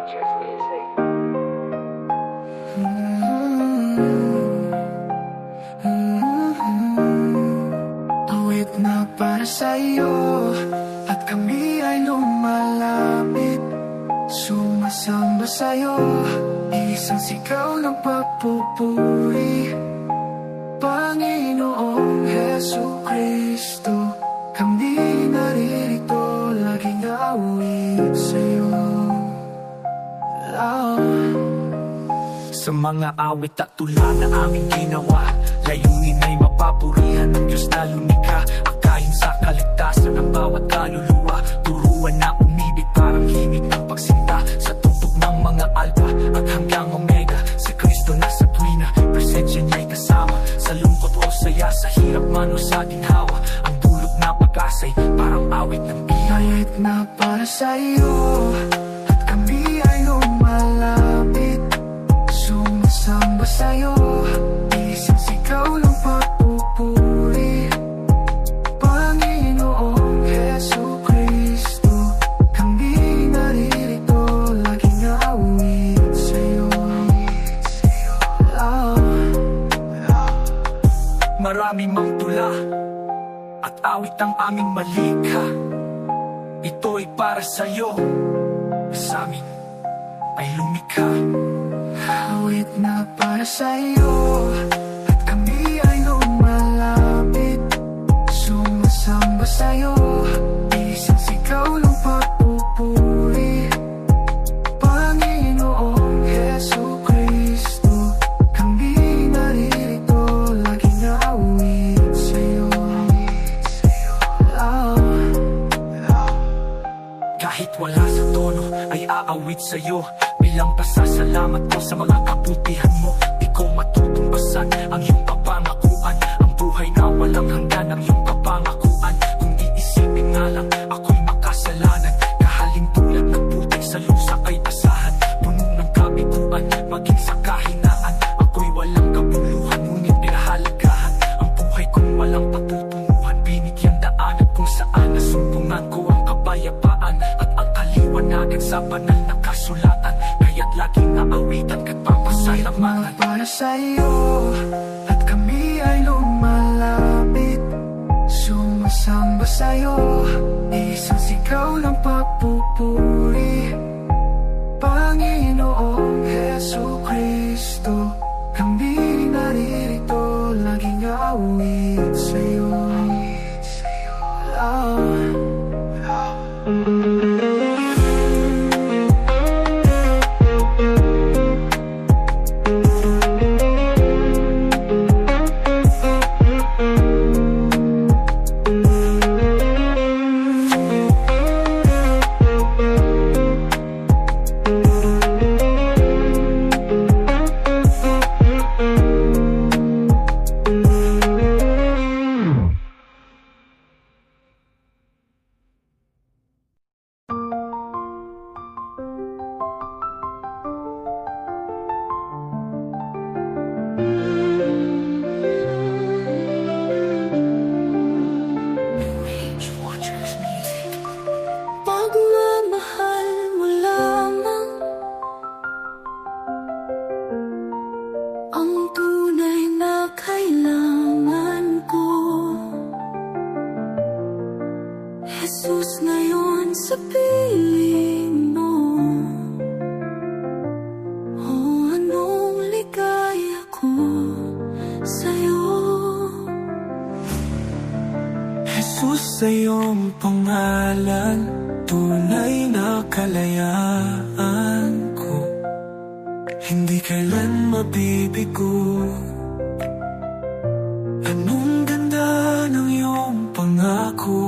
Watchers Music. Awit na para sa'yo at kami ay lumalapit, sumasamba sa'yo, isang sigaw ng pagpupuri. Panginoong Jesucristo, kami naririto, laging awit sa'yo. Sa mga awit at tula na aming ginawa, layunin ay mapapurihan ng Diyos na lumikha. Akayin sa kaligtasan ng bawat kaluluwa, turuan na umibig parang himig ng pagsinta. Sa tugtog ng mga alpa at hanggang omega, si Kristo nasa tuwina, presensya niya'y kasama. Sa lungkot o saya, sa hirap man o sa ginhawa, ang dulot na pag-asa'y parang awit ng biyahe. Awit na para sa'yo at kami ay lumalapit, sumasamba sa'yo, isang sigaw ng pagpupuri. Panginoong Jesucristo, kami naririto, laging awit sa'yo. Marami mang tula at awit ang aming malikha, ito'y para sa'yo, sa amin ay lumikha. Awit na para sa'yo at kami ay lumalapit, sumasamba sa'yo, isang sigaw ng pagpupuri. Panginoong Jesucristo, kami naririto, laging awit sa'yo. Kahit wala sa tono ay aawit sa'yo, bilang pasasalamat ko sa mga kabutihan mo. Di ko matutumbasan ang iyong kapangakuan, ang buhay na walang hanggan ang iyong kapangakuan. Kung iisipin nga lang ako'y makasalanan, kahaling tulad ng putik sa lusa ay asahan. Puno ng kabiguan, maging sa kahinaan, ako'y walang kabuluhan, ngunit pinahalagahan. Ang buhay kong walang patutunguhan, binigyan daanan kung saan nasumpungan ko ang kapayapaan at ang kaliwanagan sa banal na kasulatan. Kaya't laging naawitan ka't papasalamat. Para sa'yo at kami ay lumalapit, sumasamba sa'yo, isang sigaw ng pagpupuri. Panginoong Jesucristo, kami naririto, laging awit sa'yo. Pagmamahal mo lamang ang tunay na kailangan ko, Jesus, ngayon sa piling mo. Oh, anong ligaya ko sa'yo, Jesus, sa iyong pangalan, tunay na kalayaan ko, hindi kailan mabibigo. Anong ganda ng iyong pangako,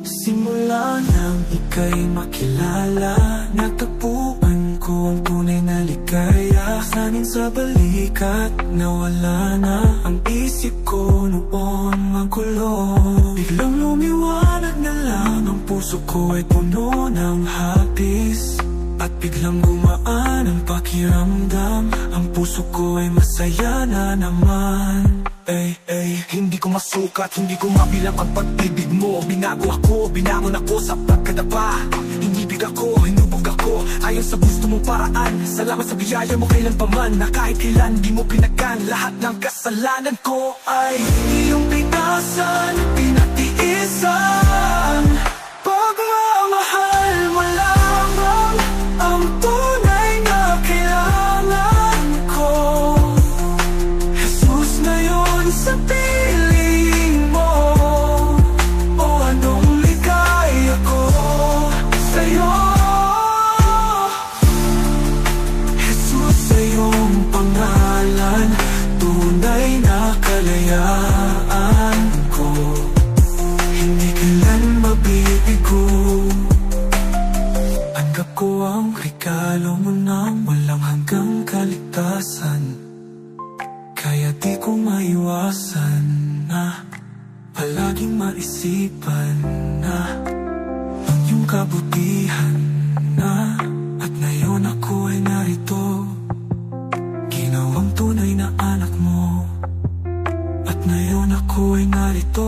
simula nang ika'y makilala, natagpuan ko ang tunay na ligaya. Sanin sa balikat, nawala na ang isip ko noon magulo. Biglang lumiwanag na lang, ang puso ko ay puno ng hapis, at biglang gumaan ang pakiramdam, ang puso ko ay masaya na naman. Hindi ko masukat, hindi ko mabilang ang pag-ibig mo. Binago ako, binangon ako sa pagkadapa. Inibig ako, hinubog ako, ayon sa gusto mong paraan. Salamat sa biyaya mo kailan pa man, na kahit kailan di mo pinagan. Lahat ng kasalanan ko ay iyong pinasan, pinatiisan. Pagmamahal mo lamang ang tunay na kailangan ko. Jesus, ngayon sa piling mo, o anong ligaya ko sa'yo. Jesus, sa iyong pangalan, tunay na kalayaan ko. Hindi kailan mabibigo. Tanggap ko ang regalo mo ng walang hanggang kaligtasan. Kaya di ko maiwasan na palaging maisipan na ang iyong kabutihan na. At ngayon ako ay narito, ginawang tunay na anak mo. At ngayon ako ay narito,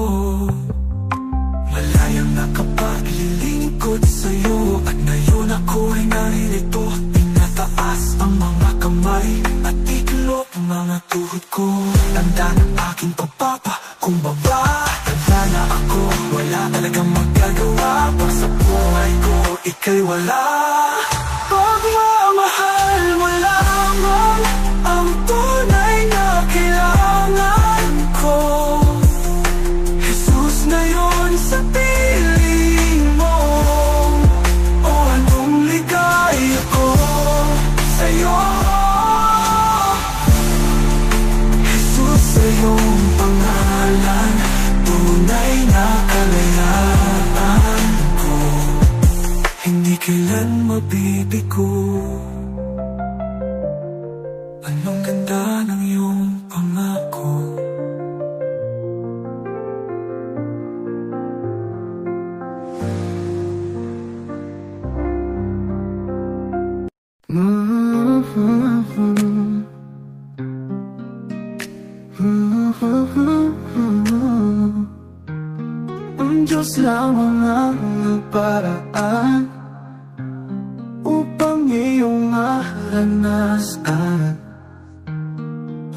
malayang nakapaglilingkod sa'yo. At ngayon ako ay naririto, pinataas ang mga kamay at iklop mga tuhod ko. Tanda ng aking pagpapakumbaba, tanda na ako wala talagang magagawa. Pag sa buhay ko ika'y wala. Pagmamahal mo lamang ang tunay na kailangan ko. Jesus, ngayon sa piling mo, o anong ligaya ko sa'yo. Jesus, sa iyong pangalan, tunay na kalayaan ko. Hindi kailan mabibigo. Anong ganda ng iyong pangako. Ang Diyos lamang ang paraan upang iyong maranasan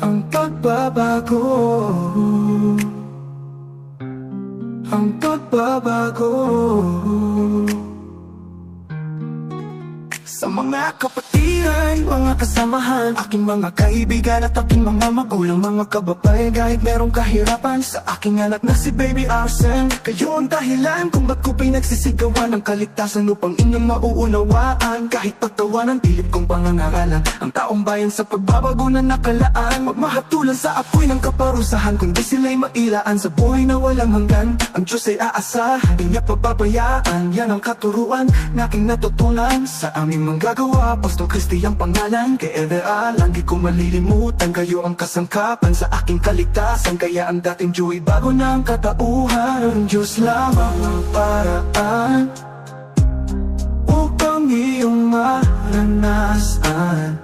ang pagbabago, ang pagbabago. Sa mga kapatiran, mga kasamahan, aking mga kaibigan at aking mga magulang, mga kababayan, kahit merong kahirapan, sa aking anak na si Baby Arsen, kayo ang dahilan kung ba't ko pinagsisigawan ng kaligtasan upang inyong mauunawaan. Kahit pagtawanan, pilit kong pangangaralan ang taong bayan sa pagbabago na nakalaan. Magmahatulan sa apoy ng kaparusahan, kundi sila'y mailaan sa buhay na walang hanggan. Ang Diyos ay aasahan, di niya pababayaan. Yan ang katuruan na aking natutunan sa aming manggagawa. Pastor Christy ang pangalan, kay LDA lang di ko malilimutan. Kayo ang kasangkapan sa aking kaligtasan, kaya ang dating Joey bago na ang katauhan. Ang Diyos lamang ang paraan upang iyong maranasan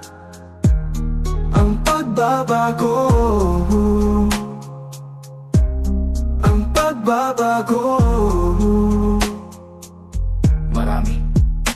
ang pagbabago, ang pagbabago. Marami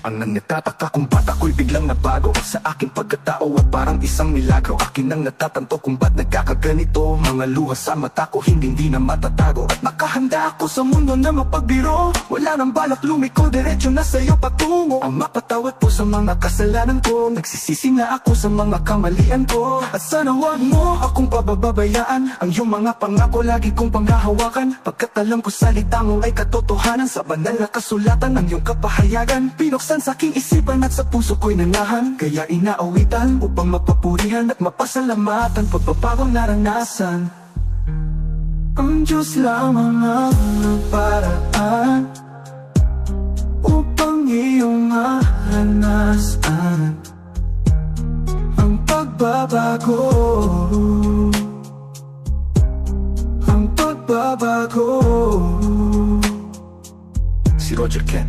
ang nagtataka kung ba't ako'y biglang nabago sa aking pagkatao at parang isang milagro. Akin ang natatanto kung ba't nagkakaganito. Mga luha sa mata ko hindi na matatago. At nakahanda ako sa mundo na mapagbiro. Wala nang balak lumiko, diretso na sa'yo patungo. Ang mapatawad po sa mga kasalanan ko. Nagsisisi na ako sa mga kamalian ko. At sana wag mo akong pababayaan. Ang iyong mga pangako lagi kong panghahawakan. Pagkat alam ko salita mo ay katotohanan. Sa banal na kasulatan ng iyong kapahayagan, pinuksan sa aking isipan at sa puso ko'y nanahan. Kaya inaawitan upang mapapurihan at mapasalamatan pagpapagong naranasan. Ang Diyos lamang ang paraan upang iyong maranasan ang pagbabago, ang pagbabago. Si Roger Ken,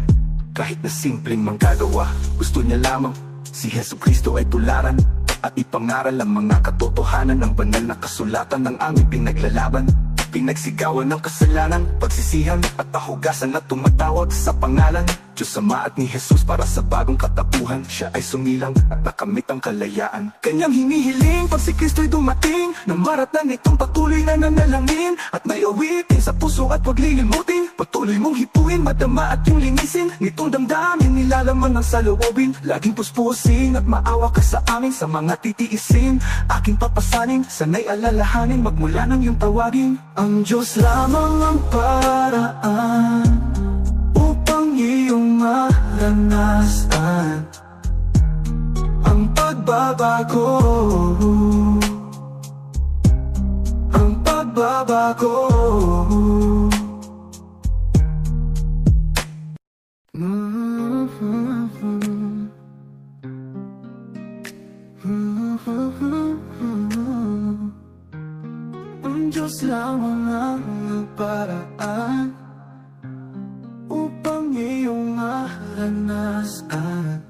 kahit na simpleng manggagawa, gusto niya lamang si Jesucristo ay tularan at ipangaral ang mga katotohanan ng banal na kasulatan ng aming pinaglalaban. pinagsigawan ng kasalanan, pagsisihan at kahugasan na tumatawag sa pangalan Diyos Ama at ni Jesus para sa bagong katapuhan. Siya ay sumilang at nakamit ang kalayaan. Kanyang hinihiling pag si Kristo'y dumating, na maratan itong patuloy na nanalangin at may awitin sa puso at huwag lilimutin. Patuloy mong hipuin, madama at yung linisin nitong damdamin, nilalaman ng saloobin. Laging puspusin at maawa ka sa amin, sa mga titiisin aking papasanin, sanay alalahanin, magmula ng iyong tawagin. Ang Diyos lamang ang paraan upang iyong maranasan ang pagbabago, ang pagbabago. Ang Diyos lamang ang paraan upang iyong maranasan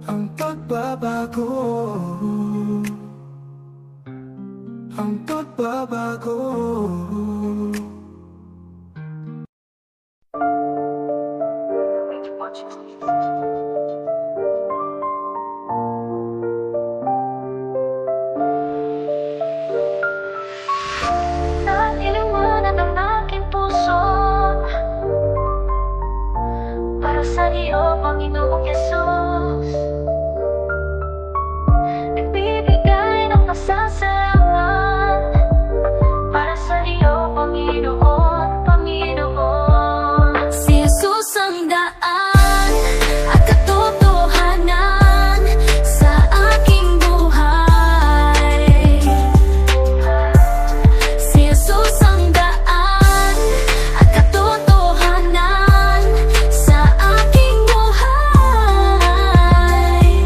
ang pagbabago, ang pagbabago. Naliliwanag ang aking puso para sa iyo, Panginoong Yesus. Nagbibigay ng pasasalamat para sa iyo, Panginoon, Panginoon. Si Jesus ang daan at katotohanan sa aking buhay. Si Jesus ang daan at katotohanan sa aking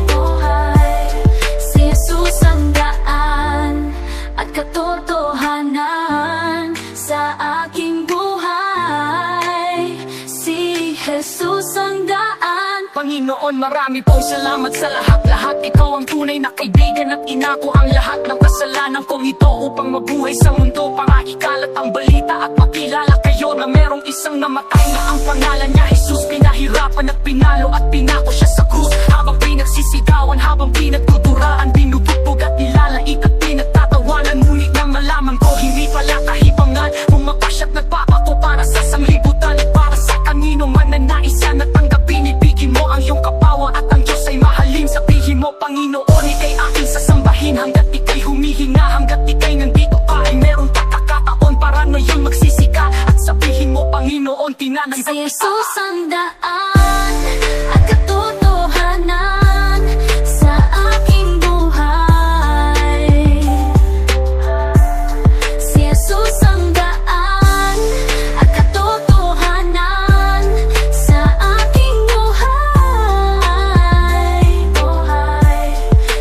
buhay. Si Jesus ang daan at katotohanan sa aking buhay. Si Jesus ang daan. Panginoon, marami pong salamat sa lahat-lahat. Ikaw ang tunay na kaibigan at inako ang lahat ng kasalanan kong ito upang mabuhay sa mundo, para ikalat ang balita at makilala kayo na merong isang namatay na ang pangalan niya Jesus. Pinahirapan at pinalo at pinako siya sa krus, habang pinagsisigawan, habang pinagtuturaan, binubugbog at nilalait at pinagtatawanan. Ngunit nang malaman ko, hindi pala kahibangan, pumapasya't nagpapako para sa sanglibutan at para sa kanino man na nais yan at tanggapin. Ibigin mo ang iyong kapawa at ang Diyos ay mahalin. Sabihin mo, Panginoon, ika'y aking sasambahin, hanggat ika'y humihinga, hanggat ika'y nandito pa, ay merong pagkakataon para ngayon magsisika at sabihin mo, Panginoon, tinanggap Si Jesus ang daan at katotohanan sa aking buhay. Si Jesus ang daan at katotohanan sa aking buhay.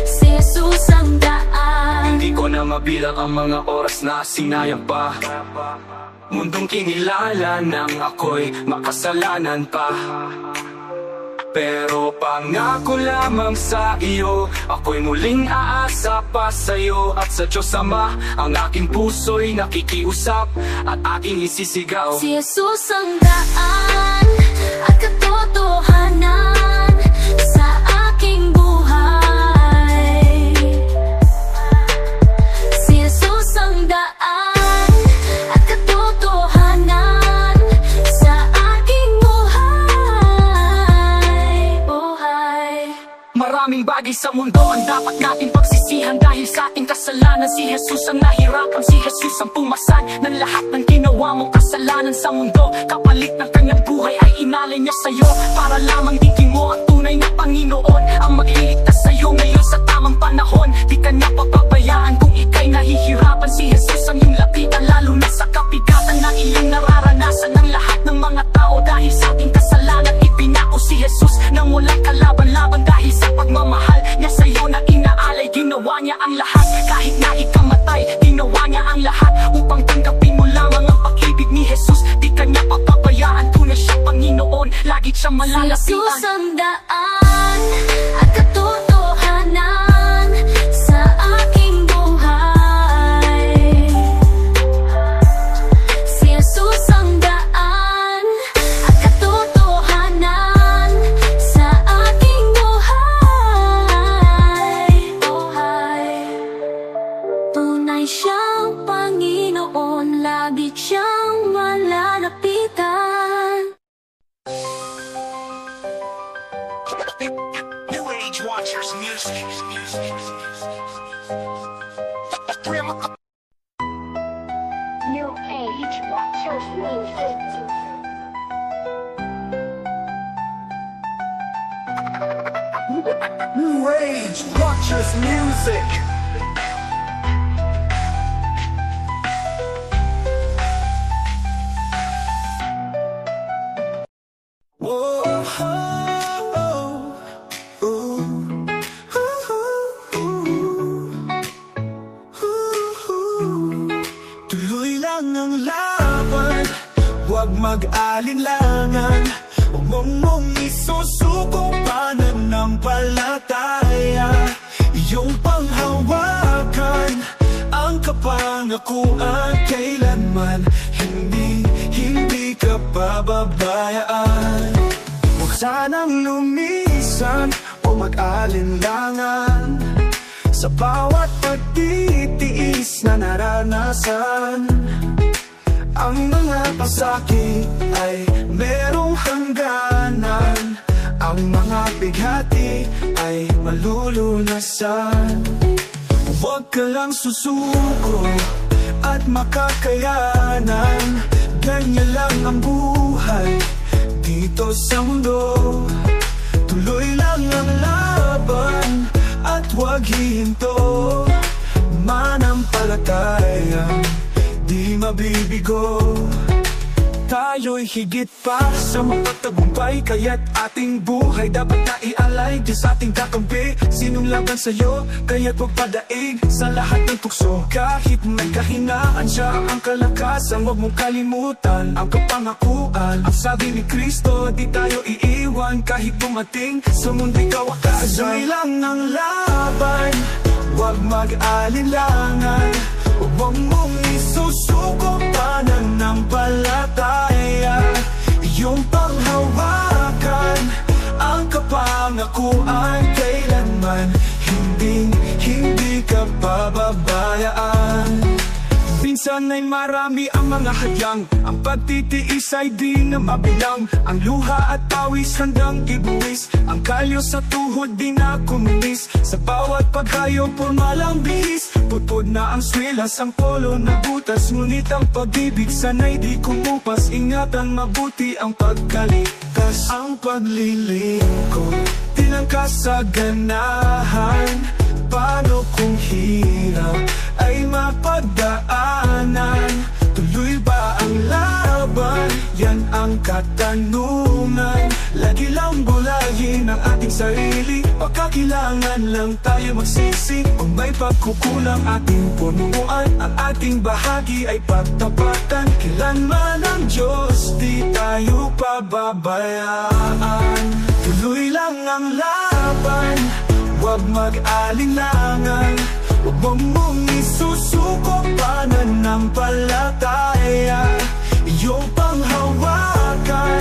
Si Jesus ang daan. Hindi ko na mabilang ang mga oras na sinayang pa, mundong kinilala nang ako'y makasalanan pa. Pero pangako lamang sa iyo, ako'y muling aasa pa sa'yo. At sa Diyos Ama, ang aking puso'y nakikiusap at aking isisigaw. Si Jesus ang daan at katotohanan sa aking buhay. Si Jesus ang daan at katotohanan sa aking buhay. Maraming bagay sa mundo ang dapat natin pagsisihan, dahil sa ating kasalanan si Jesus ang nahirapan, si Jesus ang pumasan ng lahat ng ginawa mong kasalanan sa mundo. Kapalit ng kanyang buhay ay inalay niya sa'yo, para lamang digin mo ang tunay na Panginoon, ang magliligtas sa'yo ngayon sa tamang panahon. Di ka niya papabayaan kung ika'y nahihirapan, si Jesus ang iyong lapitan, lalo na sa kapigatan na iyong nararanasan ng lahat ng mga tao. Dahil sa ating kasalanan ipinako si Jesus nang walang kalaban-laban, dahil sa pagmamahal niya sa'yo na inaalay, ginawa niya ang lahat. Kahit na ikamatay, ginawa niya ang lahat upang tanggapin mo lamang ang pag-ibig ni Jesus. Di ka niya papabayaan, tunay siya Panginoon, lagi siyang malalapitan. Si Jesus ang daan at katotohanan sa aking buhay. Watchers Music. New Age Watchers Music. New Age Watchers Music. Tuloy lang ang laban, huwag mag-alinlangan. Huwag mong isusuko pananampalataya. Iyong panghawakan ang kapangakuan. Kailanman hindi ka pababayaan. Huwag sanang lumisan o mag-alinlangan sa bawat pagtitiis na naranasan. Ang mga pasakit ay merong hangganan. Ang mga bighati ay malulunasan. Huwag ka lang susuko at makakayanan. Ganyan lang ang buhay dito sa mundo. Tuloy lang ang laban at huwag hihinto. Manampalataya, di mabibigo. Tayo'y higit pa sa mapagtagumpay, kaya't ating buhay dapat na ialay Diyos sa ating kakampi. Sinong laban sa'yo, kaya't huwag padaig sa lahat ng tukso. Kahit may kahinaan, siya ang kalakasan. Huwag mong kalimutan ang kapangakuan. Ang sabi ni Kristo, di tayo iiwan kahit dumating sa mundo'y kawakasan. Tuloy lang ang laban, huwag mag-alinlangan. Huwag mong isusuko pananampalataya. Iyong panghawakan ang kapangakuan. Kailanman hindi ka pababayaan. Minsan ay marami ang mga hadyang, ang pagtitiis ay di na mabilang. Ang luha at pawis handang ibuwis, ang kalyo sa tuhod di na kuminis. Sa bawat paghayo porma lang bihis, putpud na ang swilas, ang polo na butas. Ngunit ang pag-ibig sana'y di kumupas. Ingatan mabuti ang pagkaligtas. Ang paglilingkod di lang kasaganahan. Paano kung hirap ay mapagdaanan? Tuloy ba ang laban? Yan ang katanungan. Lagi lang bulahin ang ating sarili, pagkakilangan lang tayo magsisi. Kung may pagkukulang ating punuan, ang ating bahagi ay pagtapatan. Kailanman ang Diyos, di tayo pababayaan. Tuloy lang ang laban, huwag mag-alinlangan. Huwag mong isusuko pananampalataya. Iyong panghawakan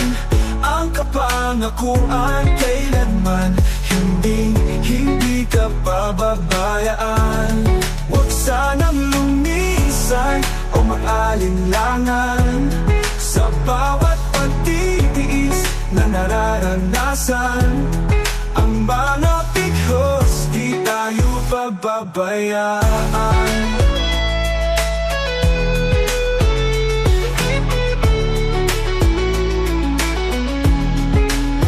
ang kapangakuan. Kailanman hindi ka pababayaan. Huwag sanang lumisan o mag-alinlangan sa bawat pagtitiis na nararanasan. Ang mga pighos, di tayo pababayaan.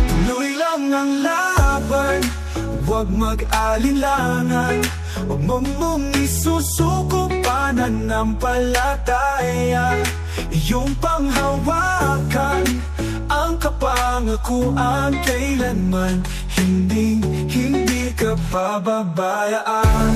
Tuloy lang ang laban, huwag mag-alinlangan. Huwag mong isusuko pananampalataya. Iyong panghawakan ang kapangakuan. Kailanman hindi ka pababayaan.